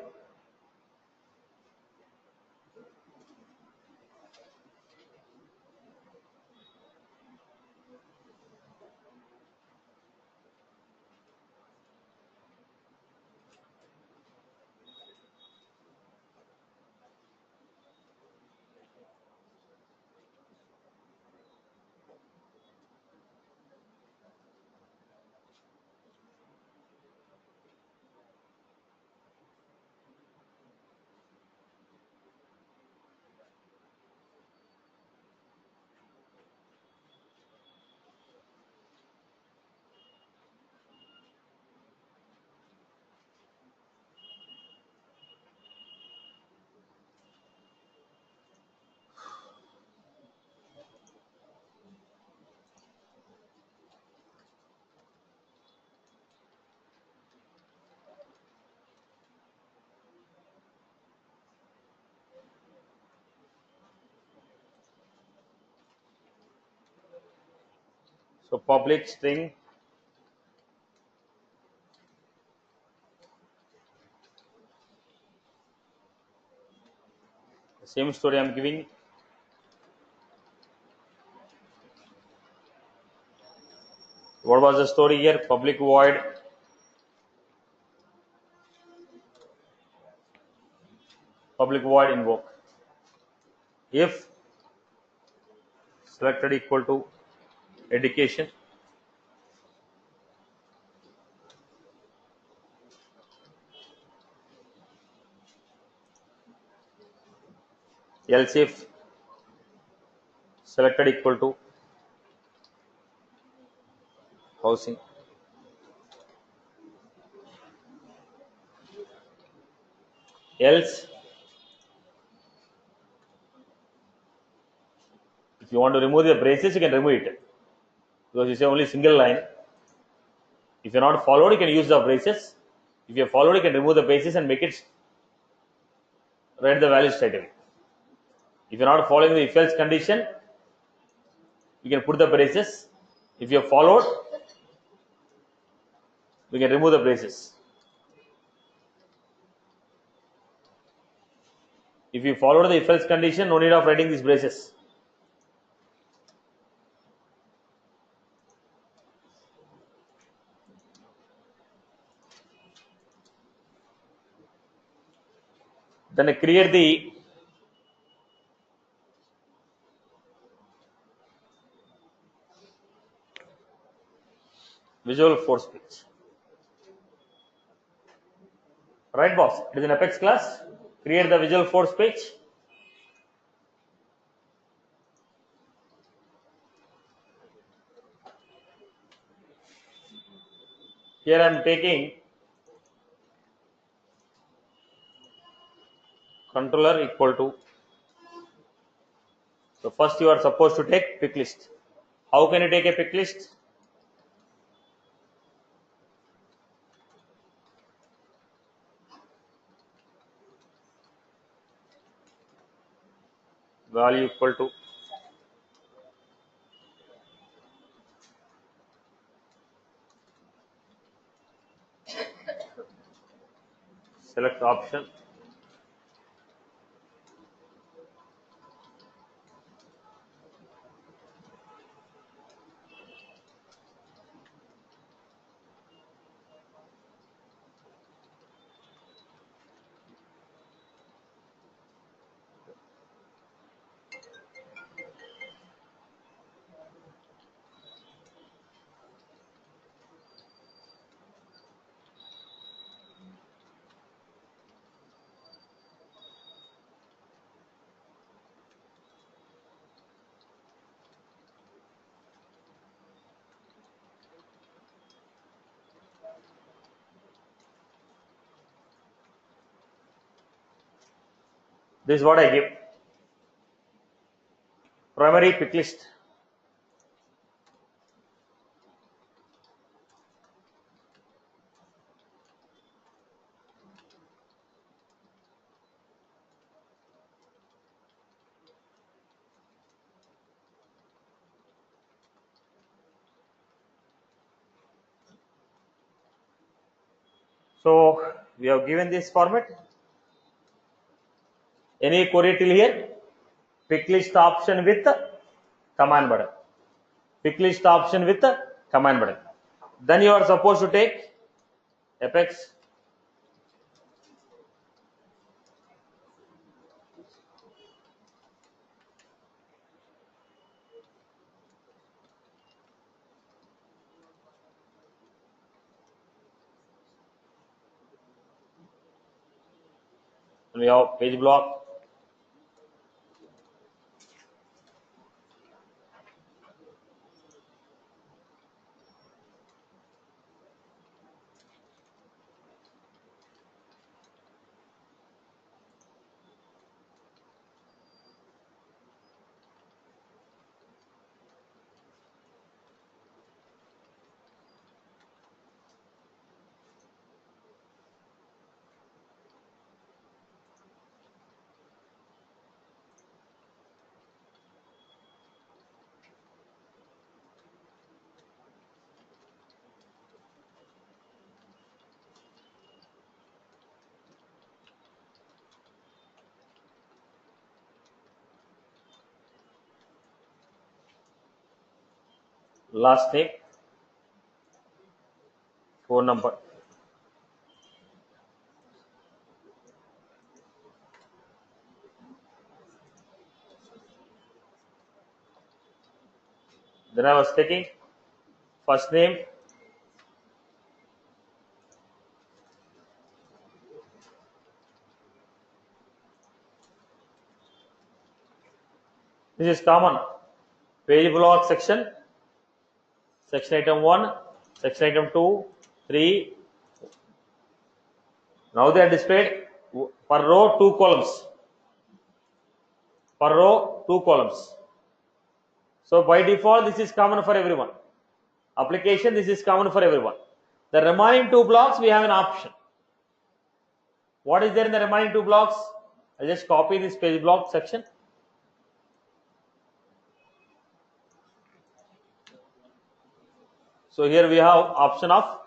So public string the same story I'm giving. What was the story here? Public void invoke. If selected equal to education, else if selected equal to housing. Else, if you want to remove the braces, you can remove it because you say only single line. If you're not followed, you can use the braces. If you're followed, you can remove the braces and make it write the value straight away. If you're not following the if else condition, you can put the braces. If you're followed, we can remove the braces. If you follow the if else condition, no need of writing these braces. Then I create the visual force page. Right, boss? It is an Apex class. Create the visual force page. Here I am taking controller equal to. So first you are supposed to take pick list. How can you take a pick list? Value equal to select option. This is what I give. Primary pick list. So we have given this format. Any query till here? Pick list option with command button. Pick list option with command button. Then you are supposed to take Apex we have page block. Last name, phone number. Then I was taking first name, this is common. Page block section, section item 1, Section item 2, 3. Now they are displayed per row 2 columns. Per row 2 columns. So by default this is common for everyone. Application, this is common for everyone. The remaining 2 blocks we have an option. What is there in the remaining 2 blocks? I just copy this page block section. So here we have option of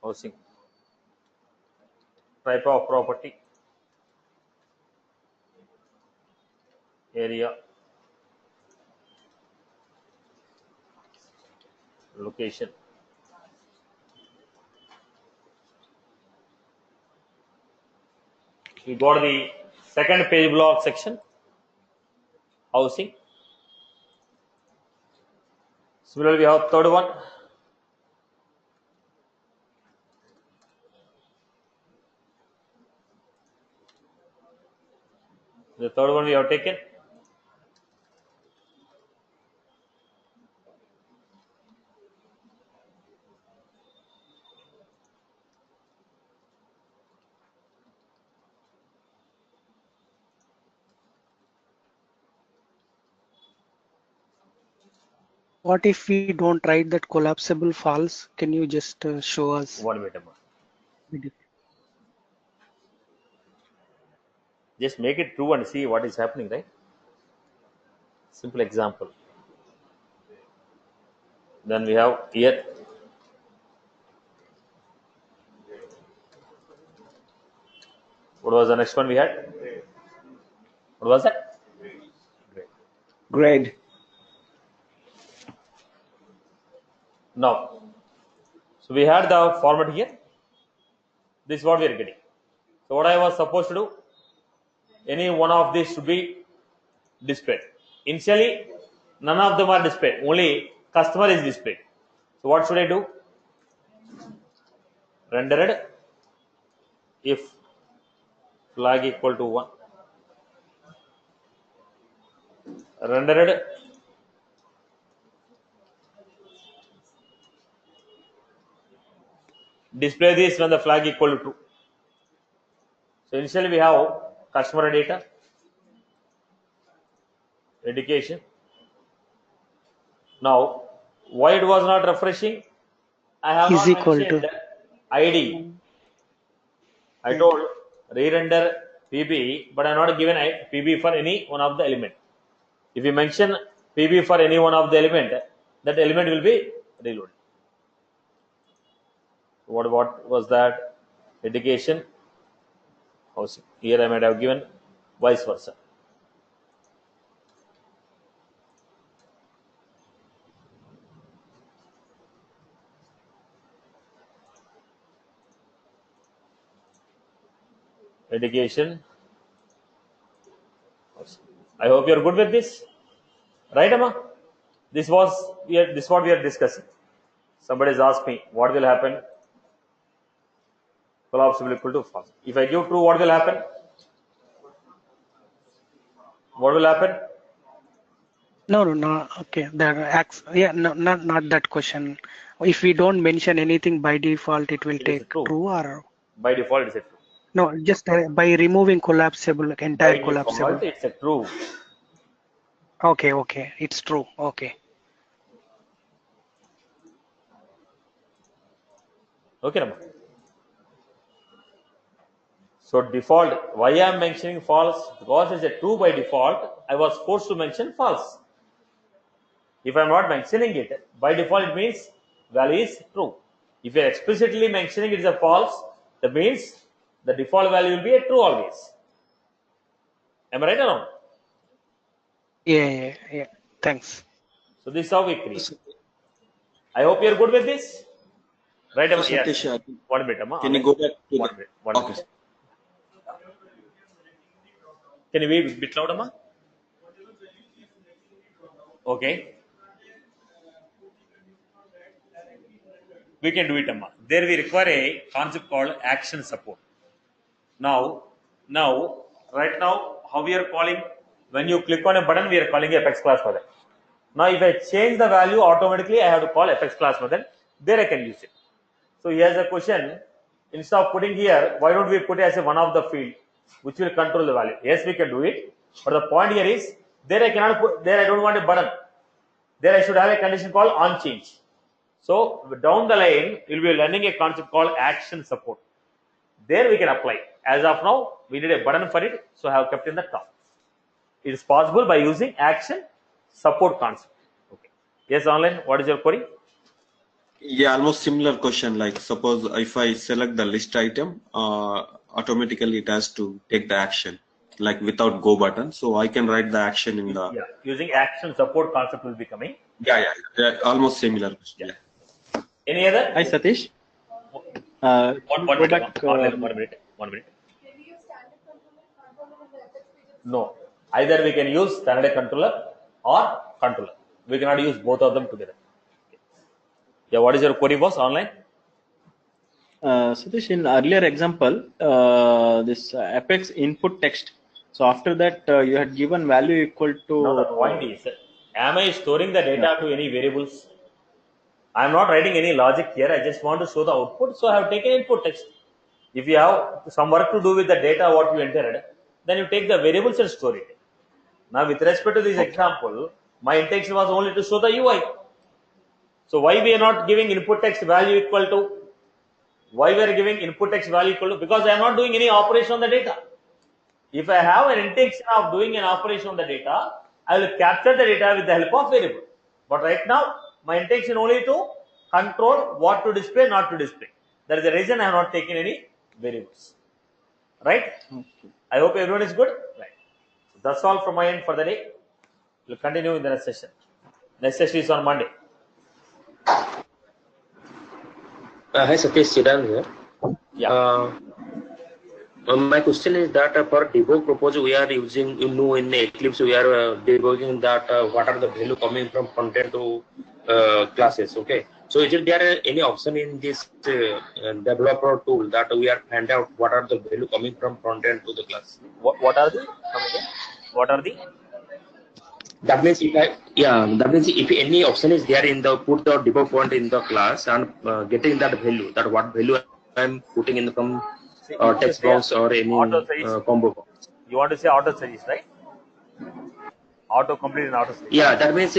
housing, type of property, area, location. We got the second page block section, housing. Similarly, we have third one. The third one we have taken. What if we don't write that collapsible false? Can you just show us? 1 minute. Just make it true and see what is happening, right? Simple example. Then we have here. What was the next one we had? What was that? Grade. Now, so we had the format here. This is what we are getting. So what I was supposed to do, any one of these should be displayed. Initially, none of them are displayed. Only customer is displayed. So what should I do? Rendered if flag equal to 1. Rendered display this when the flag equal to true. So initially we have customer data, education. Now, why it was not refreshing? I have Is not equal mentioned to. ID. I told re-render PB, but I am not given PB for any one of the element. If you mention PB for any one of the element, that element will be reloaded. What was that? Education, housing. Here I might have given vice versa. Education. I hope you are good with this, right, Amma? This was this what we are discussing. Somebody has asked me what will happen. Collapsible equal to false. If I give true, what will happen? What will happen? No. Okay. Yeah, no, not that question. If we don't mention anything by default, it will It is take true. true or By default, it's a true. no? Just by removing collapsible, entire By collapsible. default, it's a true. Okay. It's true. Okay. Okay, Rama. So default, why I am mentioning false? Because it's a true by default. I was forced to mention false. If I am not mentioning it, by default it means value is true. If you are explicitly mentioning it is a false, that means the default value will be a true always. Am I right or not? Yeah. Thanks. So this is how we create. I hope you are good with this. Right, Amma? So Yes. Satish, 1 minute, Amma. can you go back to 1 the? minute. 1 Okay. minute. Can you be a bit louder, Amma? Okay. We can do it, Amma. There we require a concept called action support. Now, right now how we are calling, when you click on a button, we are calling apex class method. Now if I change the value, automatically I have to call apex class method. There I can use it. So here's a question. Instead of putting here, why don't we put as a one of the field which will control the value? Yes, we can do it. But the point here is, there I cannot put, there I don't want a button. There I should have a condition called on change. So down the line, we'll be learning a concept called action support. There we can apply. As of now, we need a button for it, so I have kept in the top. It is possible by using action support concept. Okay. Yes, online. What is your query? Yeah, almost similar question. Like suppose if I select the list item, automatically it has to take the action, like without go button. So I can write the action in the. Yeah, using action support concept will be coming. Yeah, almost similar question. Yeah. Any other? Hi, Satish. One Go minute. back. One minute. No. Either we can use standard controller or controller. We cannot use both of them together. Yeah, what is your query was online? Satish, in earlier example, this apex input text. So after that, you had given value equal to. No, the point is, am I storing the data to any variables? I am not writing any logic here. I just want to show the output. So I have taken input text. If you have some work to do with the data what you entered, then you take the variables and store it. Now, with respect to this example, my intention was only to show the UI. So why we are not giving input text value equal to? Why we are giving input text value equal to? Because I am not doing any operation on the data. If I have an intention of doing an operation on the data, I will capture the data with the help of variable. But right now, my intention only to control what to display, not to display. That is the reason I have not taken any variables. Right? Okay. I hope everyone is good. Right. So that's all from my end for the day. We'll continue in the next session. Next session is on Monday. Hi Satish, Siddhan here. Yeah. My question is that for debug purpose we are using, in Eclipse we are debugging that what are the value coming from content to classes. Okay. So is there any option in this developer tool that we are find out what are the value coming from content to the class? What are the? Come again. What are the? That means if any option is there in the put the debug point in the class and getting that value, that what value I'm putting in the from text box or any combo box. You want to say auto suggest, right? Auto complete and auto suggest. Yeah, that means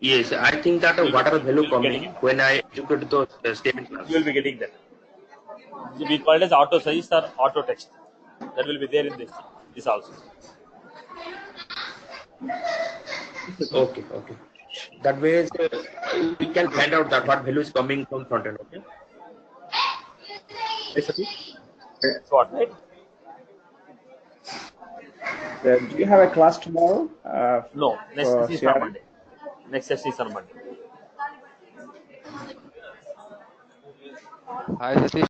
yes, I think that whatever value coming when I execute the statement class. You will be getting that. We call it as auto suggest or auto text. That will be there in this also. Okay. That way we can find out that what value is coming from front end. Okay. That's what, right? Do you have a class tomorrow? No, next session is on Monday. Next session is on Monday. Hi, Satish.